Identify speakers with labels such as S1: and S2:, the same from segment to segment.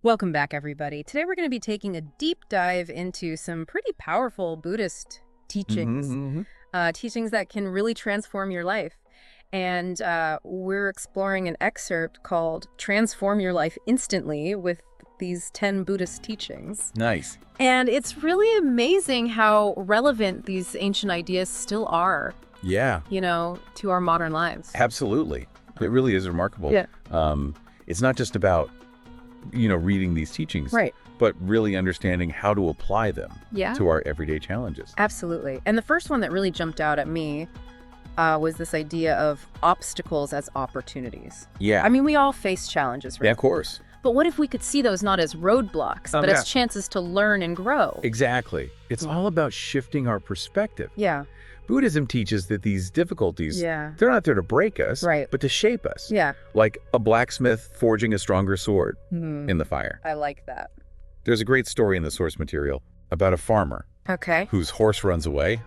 S1: Welcome back, everybody. Today we're going to be taking a deep dive into some pretty powerful Buddhist teachings, teachings that can really transform your life. And we're exploring an excerpt called Transform Your Life Instantly with these 10 Buddhist teachings.
S2: Nice.
S1: And it's really amazing how relevant these ancient ideas still are,
S2: Yeah,
S1: to our modern lives.
S2: absolutely. It really is remarkable.
S1: Yeah.
S2: It's not just about, reading these teachings,
S1: Right.
S2: but really understanding how to apply them
S1: Yeah.
S2: to our everyday challenges.
S1: Absolutely. And the first one that really jumped out at me was this idea of obstacles as opportunities.
S2: Yeah.
S1: I mean, we all face challenges, right?
S2: Yeah, of course.
S1: But what if we could see those not as roadblocks, but as chances to learn and grow?
S2: Exactly. It's all about shifting our perspective.
S1: Yeah.
S2: Buddhism teaches that these difficulties,
S1: Yeah.
S2: they're not there to break us,
S1: Right.
S2: but to shape us.
S1: Yeah.
S2: Like a blacksmith forging a stronger sword in the fire.
S1: I like that.
S2: There's a great story in the source material about a farmer
S1: Okay.
S2: whose horse runs away,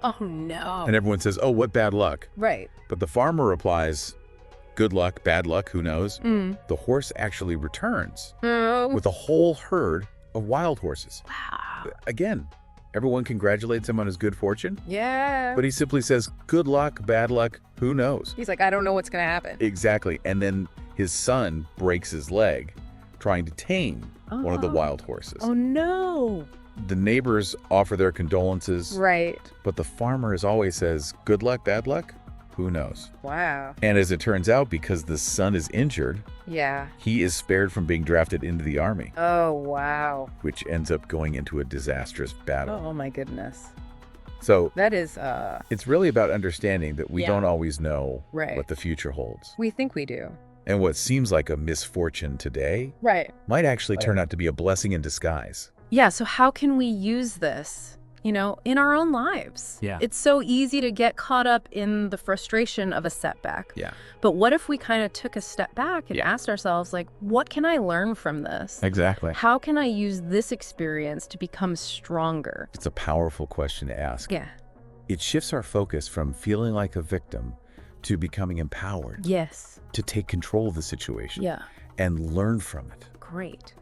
S1: Oh, no.
S2: and everyone says, "Oh, what bad luck."
S1: Right.
S2: But the farmer replies, "Good luck, bad luck, who knows?" The horse actually returns
S1: Oh,
S2: with a whole herd of wild horses.
S1: wow.
S2: Again, everyone congratulates him on his good fortune,
S1: Yeah.
S2: but he simply says, "Good luck, bad luck, who knows?"
S1: He's like, I don't know what's going to happen.
S2: Exactly. And then his son breaks his leg trying to tame one of the
S1: Oh.
S2: wild horses.
S1: Oh, no.
S2: The neighbors offer their condolences,
S1: Right.
S2: but the farmer as always says, "Good luck, bad luck, who knows?"
S1: Wow.
S2: And as it turns out, because the son is injured,
S1: Yeah.
S2: he is spared from being drafted into the army,
S1: Oh, wow.
S2: which ends up going into a disastrous battle.
S1: Oh, my goodness.
S2: So
S1: That is,
S2: it's really about understanding that we
S1: Yeah.
S2: don't always know
S1: Right.
S2: what the future holds.
S1: we think we do.
S2: And what seems like a misfortune today
S1: Right.
S2: might actually turn out to be a blessing in disguise.
S1: Yeah, so how can we use this, in our own lives?
S2: Yeah.
S1: It's so easy to get caught up in the frustration of a setback.
S2: Yeah.
S1: But what if we kind of took a step back and
S2: Yeah.
S1: asked ourselves, like, what can I learn from this?
S2: Exactly.
S1: How can I use this experience to become stronger?
S2: It's a powerful question to ask.
S1: Yeah.
S2: It shifts our focus from feeling like a victim to becoming empowered,
S1: Yes.
S2: to take control of the situation
S1: Yeah.
S2: and learn from it.
S1: Great.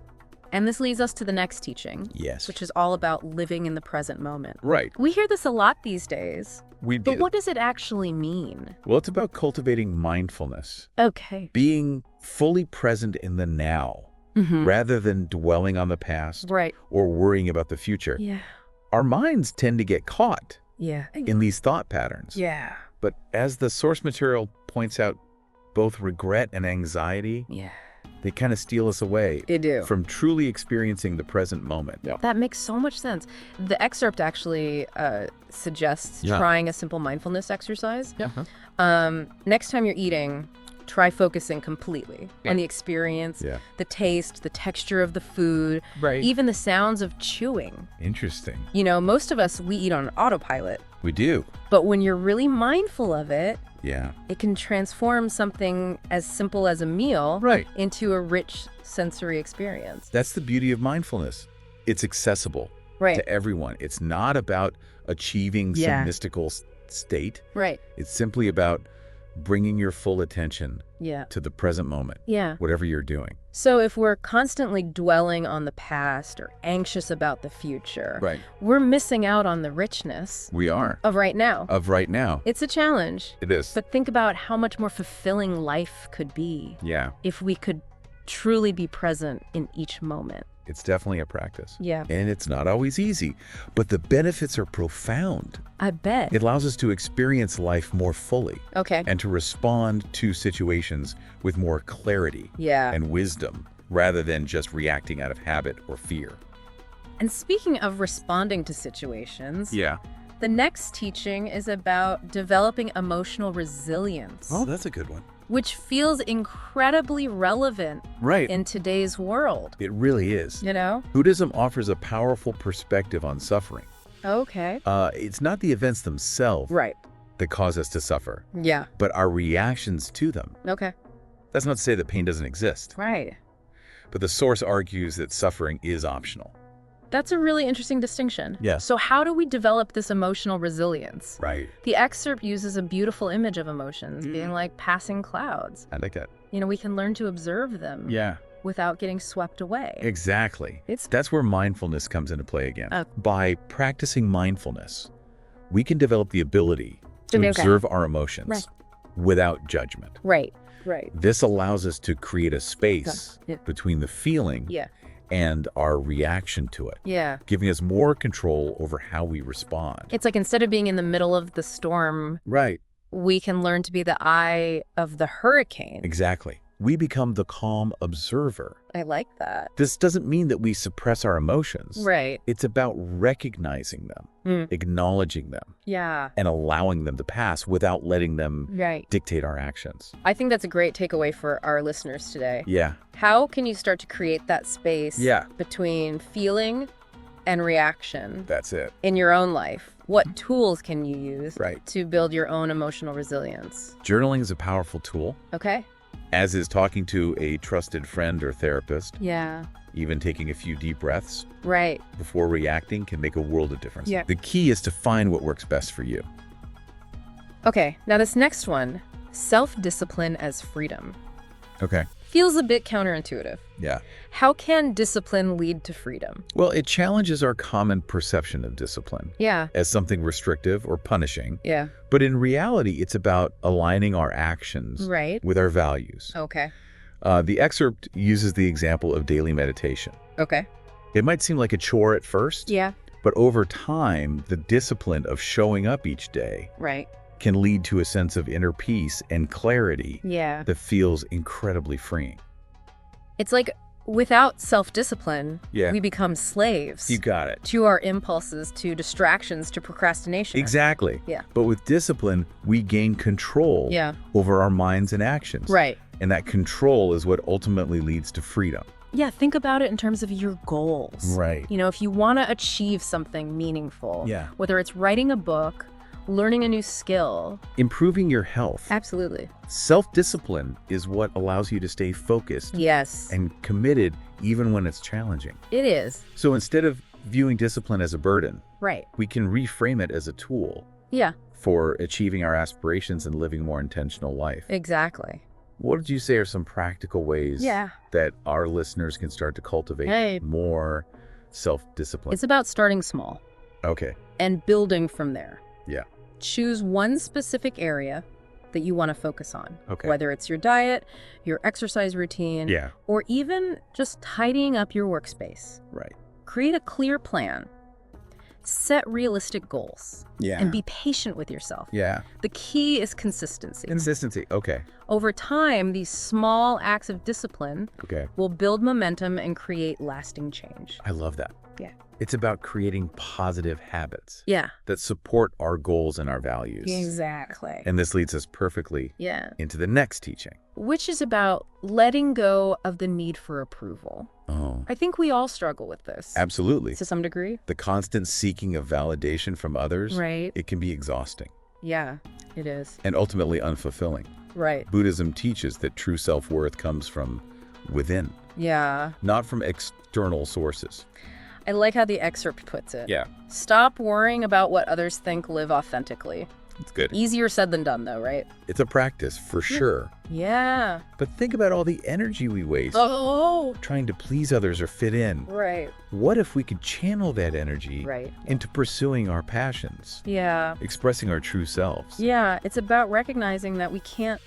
S1: And this leads us to the next teaching,
S2: Yes.
S1: which is all about living in the present moment.
S2: Right.
S1: We hear this a lot these days,
S2: We
S1: but
S2: do.
S1: what does it actually mean?
S2: Well, it's about cultivating mindfulness,
S1: Okay.
S2: being fully present in the now,
S1: Mm-hmm.
S2: rather than dwelling on the past
S1: Right.
S2: or worrying about the future.
S1: Yeah.
S2: Our minds tend to get caught
S1: Yeah.
S2: in these thought patterns.
S1: Yeah.
S2: But as the source material points out, both regret and anxiety,
S1: Yeah.
S2: they kind of steal us away
S1: They do.
S2: from truly experiencing the present moment. Yeah.
S1: That makes so much sense. The excerpt actually suggests trying a simple mindfulness exercise.
S2: Yeah.
S1: Next time you're eating, try focusing completely on the experience,
S2: Yeah.
S1: the taste, the texture of the food,
S2: Right.
S1: even the sounds of chewing.
S2: Interesting.
S1: Most of us, we eat on autopilot,
S2: We do.
S1: but when you're really mindful of it,
S2: Yeah.
S1: it can transform something as simple as a meal
S2: Right.
S1: into a rich sensory experience.
S2: That's the beauty of mindfulness. It's accessible
S1: Right.
S2: to everyone. It's not about achieving
S1: Yeah.
S2: some mystical state.
S1: Right.
S2: It's simply about bringing your full attention
S1: Yeah.
S2: to the present moment,
S1: Yeah.
S2: whatever you're doing.
S1: So if we're constantly dwelling on the past or anxious about the future,
S2: Right.
S1: we're missing out on the richness
S2: We are.
S1: of right now.
S2: Of right now.
S1: It's a challenge,
S2: It is.
S1: but think about how much more fulfilling life could be
S2: Yeah.
S1: if we could truly be present in each moment.
S2: It's definitely a practice.
S1: Yeah,
S2: And it's not always easy, but the benefits are profound.
S1: I bet.
S2: It allows us to experience life more fully
S1: Okay.
S2: and to respond to situations with more clarity
S1: Yeah.
S2: and wisdom rather than just reacting out of habit or fear.
S1: And speaking of responding to situations,
S2: Yeah.
S1: the next teaching is about developing emotional resilience,
S2: Oh, that's a good one.
S1: which feels incredibly relevant
S2: Right.
S1: in today's world.
S2: It really is. Buddhism offers a powerful perspective on suffering.
S1: Okay.
S2: It's not the events themselves
S1: Right.
S2: that cause us to suffer,
S1: Yeah.
S2: but our reactions to them.
S1: Okay.
S2: That's not to say that pain doesn't exist,
S1: Right.
S2: but the source argues that suffering is optional.
S1: That's a really interesting distinction.
S2: Yes.
S1: So how do we develop this emotional resilience?
S2: Right.
S1: The excerpt uses a beautiful image of emotions being like passing clouds.
S2: I like that.
S1: We can learn to observe them.
S2: Yeah.
S1: without getting swept away.
S2: Exactly. That's where mindfulness comes into play again. By practicing mindfulness, we can develop the ability to observe our emotions without judgment.
S1: Right.
S2: This allows us to create a space between the feeling and our reaction to it, giving us more control over how we respond.
S1: It's like instead of being in the middle of the storm, we can learn to be the eye of the hurricane.
S2: Exactly. We become the calm observer.
S1: I like that.
S2: This doesn't mean that we suppress our emotions. It's about recognizing them, acknowledging them, and allowing them to pass without letting them dictate our actions.
S1: I think that's a great takeaway for our listeners today.
S2: Yeah.
S1: How can you start to create that space between feeling and reaction?
S2: That's it.
S1: In your own life? What tools can you use to build your own emotional resilience?
S2: Journaling is a powerful tool.
S1: Okay.
S2: As is talking to a trusted friend or therapist.
S1: Yeah.
S2: Even taking a few deep breaths before reacting can make a world of difference. The key is to find what works best for you.
S1: Okay, now this next one, self-discipline as freedom.
S2: Okay.
S1: Feels a bit counterintuitive.
S2: Yeah.
S1: How can discipline lead to freedom?
S2: Well, it challenges our common perception of discipline as something restrictive or punishing. But in reality, it's about aligning our actions with our values.
S1: Okay.
S2: The excerpt uses the example of daily meditation.
S1: Okay.
S2: It might seem like a chore at first. But over time, the discipline of showing up each day can lead to a sense of inner peace and clarity that feels incredibly freeing.
S1: It's like without self-discipline, we become slaves.
S2: You got it.
S1: To our impulses, to distractions, to procrastination.
S2: Exactly. But with discipline, we gain control over our minds and actions. And that control is what ultimately leads to freedom.
S1: Yeah, think about it in terms of your goals. You know, if you want to achieve something meaningful, whether it's writing a book, learning a new skill.
S2: Improving your health.
S1: Absolutely.
S2: Self-discipline is what allows you to stay focused. And committed even when it's challenging.
S1: It is.
S2: So instead of viewing discipline as a burden, we can reframe it as a tool for achieving our aspirations and living a more intentional life.
S1: Exactly.
S2: What did you say are some practical ways that our listeners can start to cultivate more self-discipline?
S1: It's about starting small.
S2: Okay.
S1: And building from there.
S2: Yeah.
S1: Choose one specific area that you want to focus on.
S2: Okay.
S1: Whether it's your diet, your exercise routine, or even just tidying up your workspace. Create a clear plan. Set realistic goals. And be patient with yourself. The key is consistency.
S2: Okay.
S1: Over time, these small acts of discipline will build momentum and create lasting change.
S2: I love that. It's about creating positive habits
S1: Yeah.
S2: that support our goals and our values.
S1: Exactly.
S2: And this leads us perfectly
S1: Yeah.
S2: into the next teaching.
S1: Which is about letting go of the need for approval.
S2: Oh,
S1: I think we all struggle with this.
S2: absolutely.
S1: To some degree.
S2: The constant seeking of validation from others,
S1: Right.
S2: it can be exhausting
S1: Yeah, it is.
S2: and ultimately unfulfilling.
S1: Right.
S2: Buddhism teaches that true self-worth comes from within,
S1: Yeah.
S2: not from external sources.
S1: I like how the excerpt puts it.
S2: Yeah,
S1: Stop worrying about what others think, live authentically.
S2: it's good.
S1: Easier said than done, though, right?
S2: It's a practice for sure.
S1: Yeah.
S2: But think about all the energy we waste
S1: Oh,
S2: trying to please others or fit in.
S1: right.
S2: What if we could channel that energy
S1: Right.
S2: into pursuing our passions,
S1: Yeah.
S2: expressing our true selves?
S1: Yeah. It's about recognizing that we can't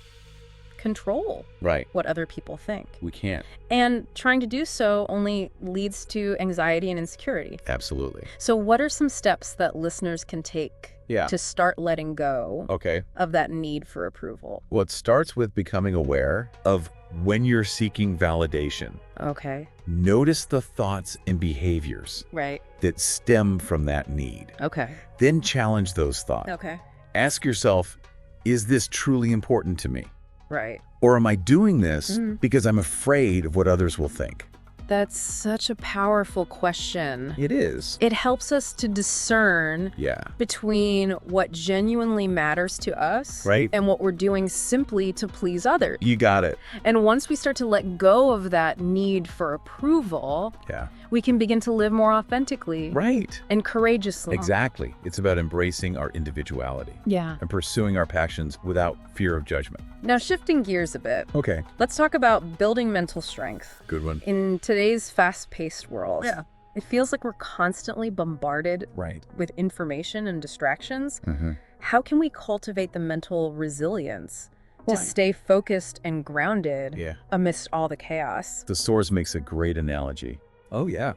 S1: control
S2: Right.
S1: what other people think.
S2: We can't.
S1: And trying to do so only leads to anxiety and insecurity.
S2: Absolutely.
S1: So what are some steps that listeners can take
S2: Yeah.
S1: to start letting go
S2: Okay.
S1: of that need for approval?
S2: Well, it starts with becoming aware of when you're seeking validation.
S1: Okay.
S2: Notice the thoughts and behaviors
S1: Right.
S2: that stem from that need.
S1: Okay.
S2: Then challenge those thoughts.
S1: Okay.
S2: Ask yourself, is this truly important to me?
S1: Right.
S2: Or am I doing this because I'm afraid of what others will think?
S1: That's such a powerful question.
S2: It is.
S1: It helps us to discern between what genuinely matters to us and what we're doing simply to please others.
S2: You got it.
S1: And once we start to let go of that need for approval, we can begin to live more authentically and courageously.
S2: Exactly. It's about embracing our individuality and pursuing our passions without fear of judgment.
S1: Now, shifting gears a bit.
S2: Okay.
S1: Let's talk about building mental strength.
S2: Good one.
S1: In today's fast-paced world, it feels like we're constantly bombarded with information and distractions. How can we cultivate the mental resilience to stay focused and grounded amidst all the chaos?
S2: The source makes a great analogy. Oh, yeah.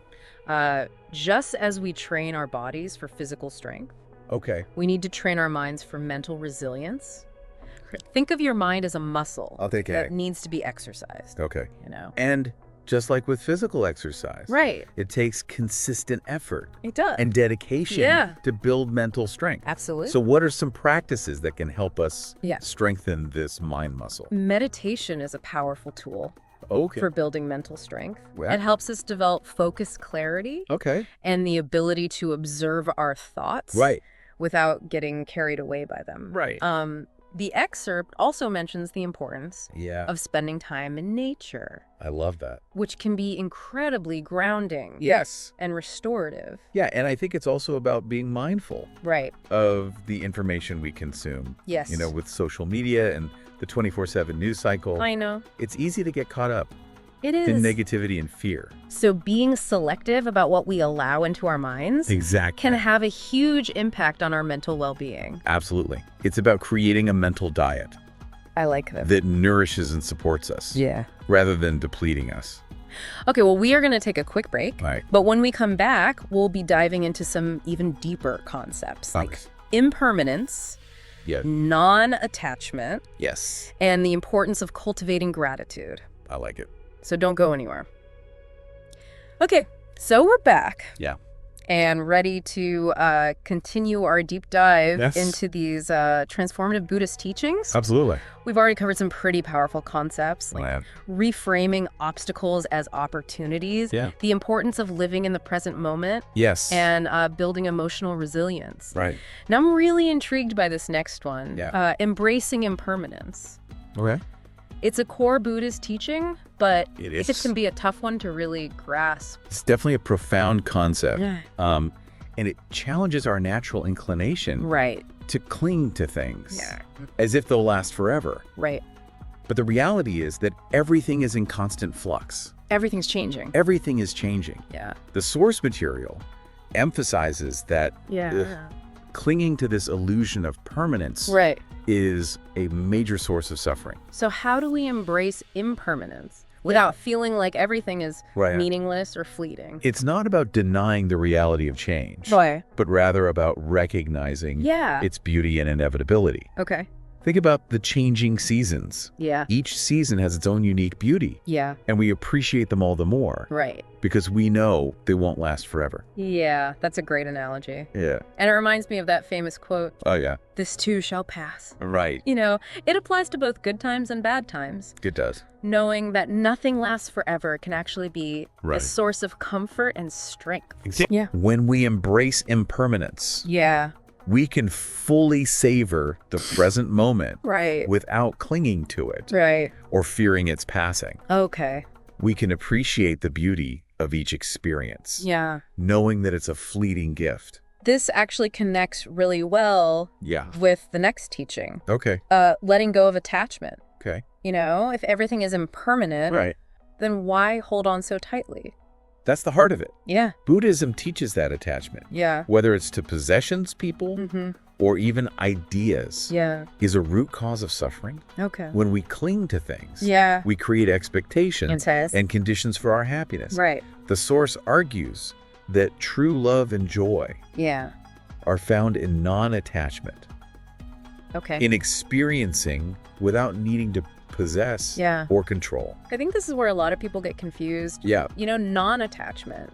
S1: Just as we train our bodies for physical strength, we need to train our minds for mental resilience. Think of your mind as a muscle that needs to be exercised. You know?
S2: And just like with physical exercise, it takes consistent effort.
S1: It does.
S2: And dedication to build mental strength.
S1: Absolutely.
S2: So what are some practices that can help us strengthen this mind muscle?
S1: Meditation is a powerful tool for building mental strength. It helps us develop focused clarity and the ability to observe our thoughts without getting carried away by them. The excerpt also mentions the importance of spending time in nature.
S2: I love that.
S1: Which can be incredibly grounding and restorative.
S2: Yeah, and I think it's also about being mindful of the information we consume.
S1: Yes.
S2: You know, with social media and the 24/7 news cycle.
S1: I know.
S2: It's easy to get caught up
S1: in
S2: negativity and fear.
S1: So being selective about what we allow into our minds can have a huge impact on our mental well-being.
S2: Absolutely. It's about creating a mental diet.
S1: I like that.
S2: That nourishes and supports us. Rather than depleting us.
S1: Okay, well, we are going to take a quick break. But when we come back, we'll be diving into some even deeper concepts like impermanence, non-attachment, and the importance of cultivating gratitude.
S2: I like it.
S1: So don't go anywhere. Okay, so we're back. And ready to continue our deep dive into these transformative Buddhist teachings.
S2: Absolutely.
S1: We've already covered some pretty powerful concepts, like reframing obstacles as opportunities, the importance of living in the present moment, and building emotional resilience. Now, I'm really intrigued by this next one, embracing impermanence. It's a core Buddhist teaching, but it can be a tough one to really grasp.
S2: It's definitely a profound concept. And it challenges our natural inclination to cling to things as if they'll last forever. But the reality is that everything is in constant flux.
S1: Everything's changing.
S2: Everything is changing. The source material emphasizes that clinging to this illusion of permanence is a major source of suffering.
S1: So how do we embrace impermanence without feeling like everything is meaningless or fleeting?
S2: It's not about denying the reality of change, but rather about recognizing its beauty and inevitability. Think about the changing seasons. Each season has its own unique beauty. And we appreciate them all the more. Because we know they won't last forever.
S1: That's a great analogy. And it reminds me of that famous quote. This too shall pass. You know, it applies to both good times and bad times.
S2: It does.
S1: Knowing that nothing lasts forever can actually be a source of comfort and strength.
S2: When we embrace impermanence. We can fully savor the present moment without clinging to it or fearing its passing. We can appreciate the beauty of each experience, knowing that it's a fleeting gift.
S1: This actually connects really well with the next teaching. Letting go of attachment. You know, if everything is impermanent, then why hold on so tightly?
S2: That's the heart of it. Buddhism teaches that attachment. Whether it's to possessions, people, or even ideas, is a root cause of suffering. When we cling to things, we create expectations and conditions for our happiness. The Source argues that true love and joy are found in non-attachment. In experiencing without needing to possess or control.
S1: I think this is where a lot of people get confused. You know, non-attachment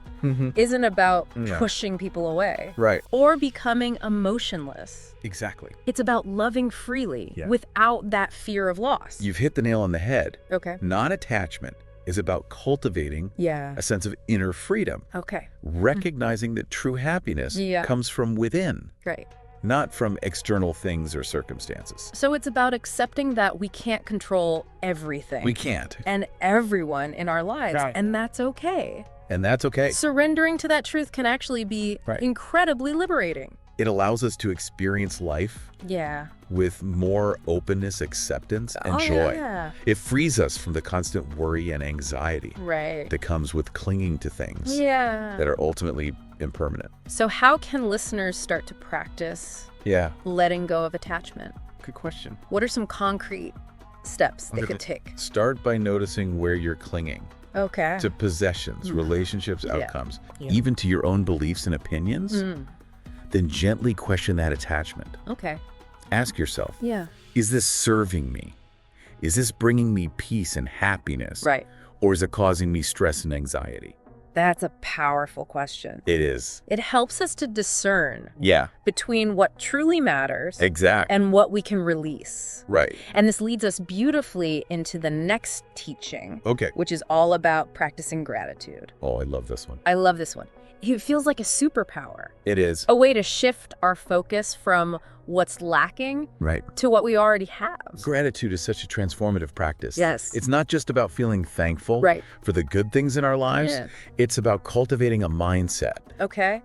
S1: isn't about pushing people away or becoming emotionless. It's about loving freely without that fear of loss.
S2: You've hit the nail on the head. Non-attachment is about cultivating a sense of inner freedom.
S1: Okay.
S2: Recognizing that true happiness comes from within.
S1: Right.
S2: Not from external things or circumstances.
S1: So it's about accepting that we can't control everything.
S2: We can't.
S1: And everyone in our lives. Right. And that's okay.
S2: And that's okay.
S1: Surrendering to that truth can actually be incredibly liberating.
S2: It allows us to experience life with more openness, acceptance, and joy. Yeah. It frees us from the constant worry and anxiety that comes with clinging to things that are ultimately impermanent.
S1: So how can listeners start to practice letting go of attachment?
S2: Good question.
S1: What are some concrete steps they could take?
S2: Start by noticing where you're clinging.
S1: Okay.
S2: To possessions, relationships, outcomes, even to your own beliefs and opinions. Then gently question that attachment.
S1: Okay.
S2: Ask yourself, is this serving me? Is this bringing me peace and happiness?
S1: Right.
S2: Or is it causing me stress and anxiety?
S1: That's a powerful question.
S2: It is.
S1: It helps us to discern between what truly matters and what we can release.
S2: Right.
S1: And this leads us beautifully into the next teaching, which is all about practicing gratitude.
S2: Oh, I love this one.
S1: I love this one. It feels like a superpower.
S2: It is.
S1: A way to shift our focus from what's lacking to what we already have.
S2: Gratitude is such a transformative practice.
S1: Yes.
S2: It's not just about feeling thankful for the good things in our lives. It's about cultivating a mindset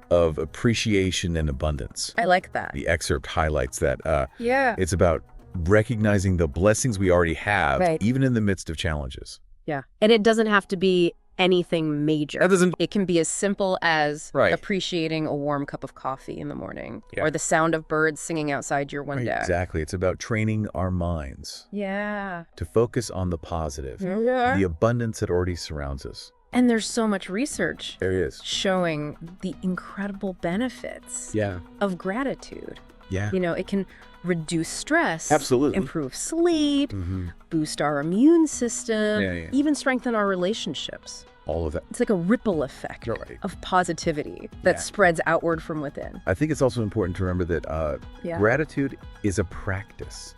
S2: of appreciation and abundance.
S1: I like that.
S2: The excerpt highlights that. It's about recognizing the blessings we already have, even in the midst of challenges.
S1: Yeah. And it doesn't have to be anything major. It can be as simple as appreciating a warm cup of coffee in the morning or the sound of birds singing outside your window.
S2: Exactly. It's about training our minds to focus on the positive, the abundance that already surrounds us.
S1: And there's so much research
S2: showing
S1: the incredible benefits of gratitude. You know, it can reduce stress, improve sleep, boost our immune system, even strengthen our relationships.
S2: All of that.
S1: It's like a ripple effect of positivity that spreads outward from within.
S2: I think it's also important to remember that gratitude is a practice.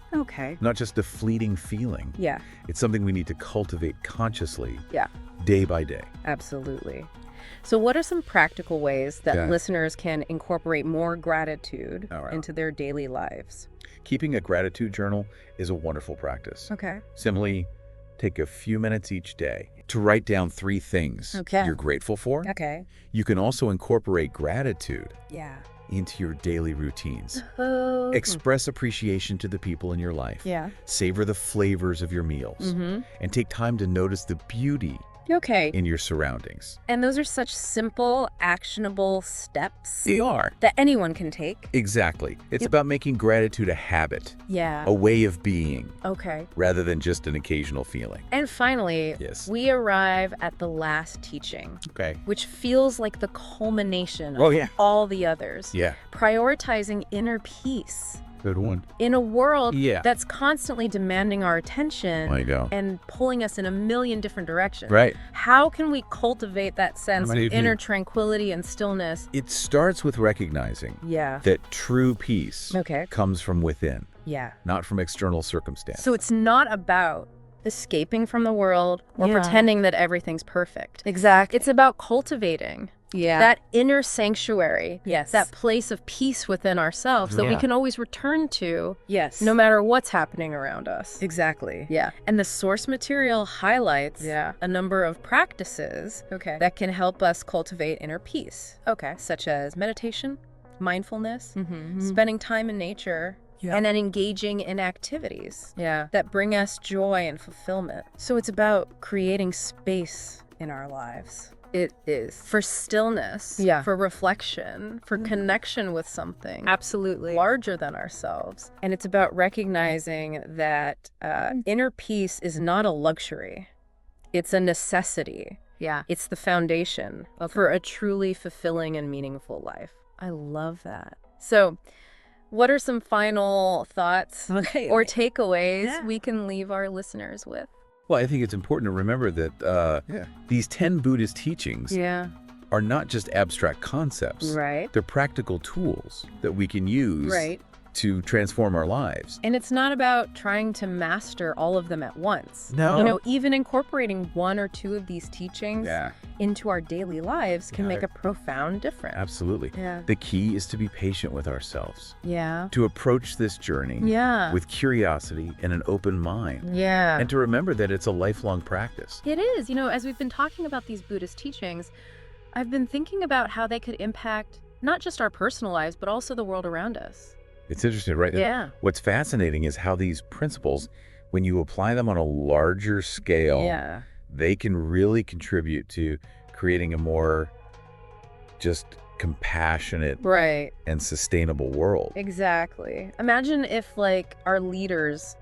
S2: Not just a fleeting feeling. It's something we need to cultivate consciously day by day.
S1: Absolutely. So what are some practical ways that listeners can incorporate more gratitude into their daily lives?
S2: Keeping a gratitude journal is a wonderful practice. Simply take a few minutes each day to write down 3 things you're grateful for. You can also incorporate gratitude into your daily routines. Express appreciation to the people in your life. Savor the flavors of your meals. And take time to notice the beauty in your surroundings.
S1: And those are such simple, actionable steps.
S2: They are.
S1: That anyone can take.
S2: Exactly. It's about making gratitude a habit. A way of being. Rather than just an occasional feeling.
S1: And finally, we arrive at the last teaching. Which feels like the culmination of all the others. Prioritizing inner peace.
S2: Good one.
S1: In a world that's constantly demanding our attention and pulling us in a million different directions. How can we cultivate that sense of inner tranquility and stillness?
S2: It starts with recognizing that true peace comes from within, not from external circumstances.
S1: So it's not about escaping from the world or pretending that everything's perfect. It's about cultivating that inner sanctuary, that place of peace within ourselves that we can always return to no matter what's happening around us. And the source material highlights a number of practices that can help us cultivate inner peace, such as meditation, mindfulness, spending time in nature, and then engaging in activities that bring us joy and fulfillment. So it's about creating space in our lives.
S3: It is.
S1: For stillness, for reflection, for connection with something
S3: absolutely
S1: larger than ourselves. And it's about recognizing that inner peace is not a luxury. It's a necessity. It's the foundation for a truly fulfilling and meaningful life. I love that. So what are some final thoughts or takeaways we can leave our listeners with?
S2: Well, I think it's important to remember that these 10 Buddhist teachings are not just abstract concepts. They're practical tools that we can use to transform our lives.
S1: And it's not about trying to master all of them at once.
S2: No.
S1: Even incorporating one or two of these teachings into our daily lives can make a profound difference.
S2: Absolutely.
S1: Yeah.
S2: The key is to be patient with ourselves.
S1: Yeah.
S2: To approach this journey with curiosity and an open mind.
S1: Yeah.
S2: And to remember that it's a lifelong practice.
S1: It is. As we've been talking about these Buddhist teachings, I've been thinking about how they could impact not just our personal lives, but also the world around us.
S2: It's interesting, right?
S1: Yeah.
S2: What's fascinating is how these principles, when you apply them on a larger scale, they can really contribute to creating a more just compassionate and sustainable world.
S1: Exactly. Imagine if, our leaders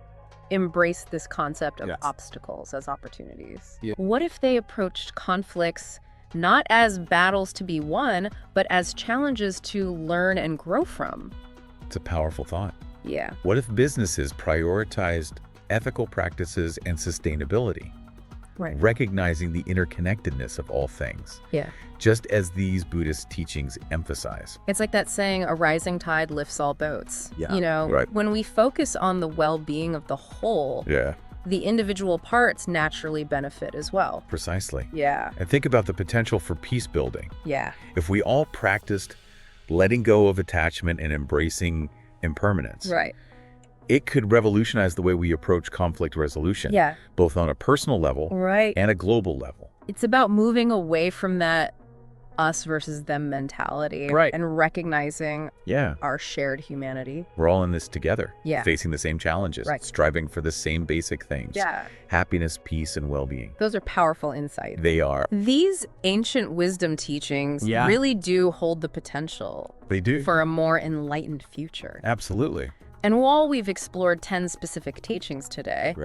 S1: embrace this concept of obstacles as opportunities. Yeah. What if they approached conflicts not as battles to be won, but as challenges to learn and grow from?
S2: It's a powerful thought.
S1: Yeah.
S2: What if businesses prioritized ethical practices and sustainability?
S1: Right.
S2: Recognizing the interconnectedness of all things.
S1: Yeah.
S2: Just as these Buddhist teachings emphasize.
S1: It's like that saying, a rising tide lifts all boats.
S2: Yeah.
S1: When we focus on the well-being of the whole, the individual parts naturally benefit as well.
S2: Precisely.
S1: Yeah.
S2: And think about the potential for peace building.
S1: Yeah.
S2: If we all practiced letting go of attachment and embracing impermanence.
S1: Right.
S2: It could revolutionize the way we approach conflict resolution.
S1: Yeah.
S2: Both on a personal level and a global level.
S1: It's about moving away from that us versus them mentality.
S2: Right.
S1: And recognizing our shared humanity.
S2: We're all in this together.
S1: Yeah.
S2: Facing the same challenges.
S1: Right.
S2: Striving for the same basic things.
S1: Yeah.
S2: Happiness, peace, and well-being.
S1: Those are powerful insights.
S2: They are.
S1: These ancient wisdom teachings really do hold the potential.
S2: They do.
S1: For a more enlightened future.
S2: Absolutely.
S1: And while we've explored 10 specific teachings today,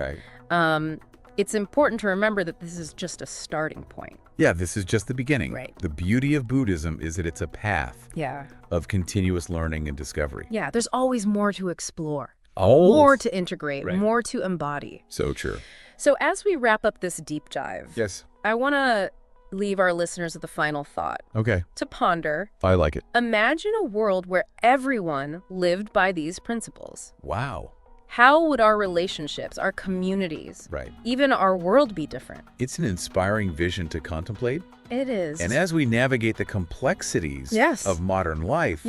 S1: it's important to remember that this is just a starting point.
S2: Yeah, this is just the beginning.
S1: Right.
S2: The beauty of Buddhism is that it's a path of continuous learning and discovery.
S1: Yeah, there's always more to explore,
S2: more
S1: to integrate, more to embody.
S2: So true.
S1: So as we wrap up this deep dive, I want to leave our listeners with a final thought.
S2: Okay.
S1: To ponder.
S2: I like it.
S1: Imagine a world where everyone lived by these principles.
S2: Wow.
S1: How would our relationships, our communities, even our world be different?
S2: It's an inspiring vision to contemplate.
S1: It is.
S2: And as we navigate the complexities of modern life,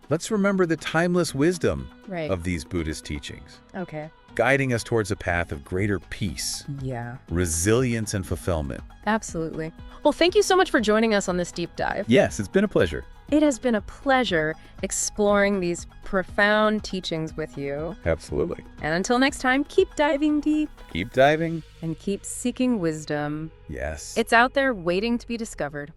S2: let's remember the timeless wisdom of these Buddhist teachings.
S1: Okay.
S2: Guiding us towards a path of greater peace, resilience, and fulfillment.
S1: Absolutely. Well, thank you so much for joining us on this deep dive.
S2: Yes, it's been a pleasure.
S1: It has been a pleasure exploring these profound teachings with you.
S2: Absolutely.
S1: And until next time, keep diving deep.
S2: Keep diving.
S1: And keep seeking wisdom.
S2: Yes.
S1: It's out there waiting to be discovered.